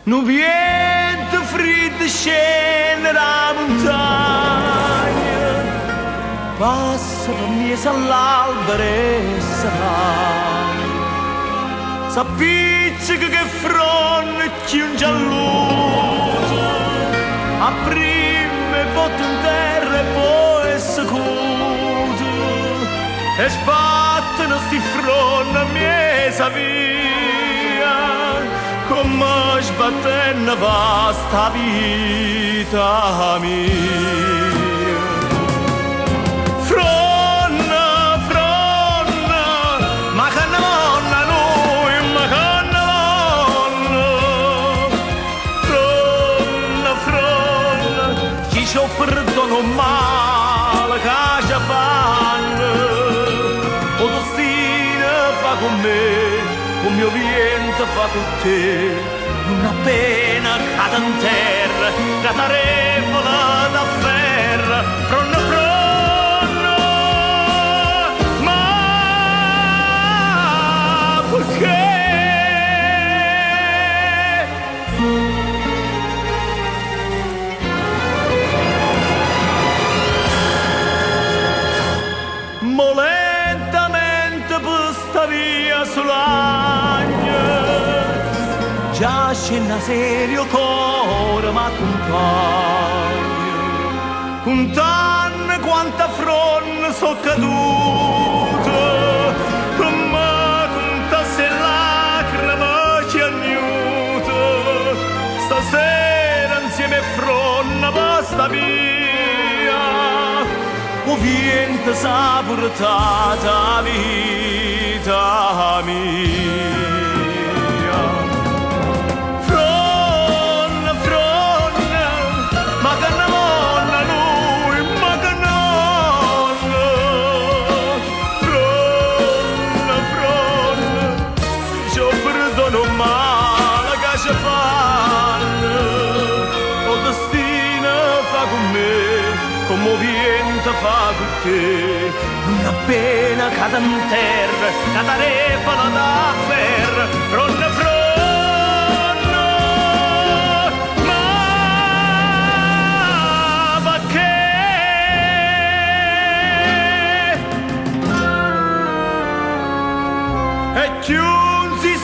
Nu vento freddo scende la montagna, passano miese all'albero e s'appiccica che fronte chi un gialloso, a prima botte in terra e poi scudo, e sbattono sti fronte a miesa via, come sbattendo vasta vita mia. Fronna, fronna, ma che nonna noi, ma che nonna. Fronna, fronna, chi ci ho perdono male che ci fanno. O destino fa con me, con mio vento fa con te, una pena cade in terra, catarevola da ferro, fronna, fronna, ma perché? Lentamente per sta via sull'agna, giace in serio cuore m'accompagna, contando quanta fronte so caduta, ma conta se lacrime ci agnuta, stasera insieme fronte basta via, o vento s'ha portata vita mia. Fronna, fronna, ma che nonna lui, ma che nonna. Fronna, fronna, se io perdono male che ci fanno, o destino fa con me, come vento fa con te, una pena cade in terra, catarevola da ferro, fronna, fronna, ma perché? E chiunsi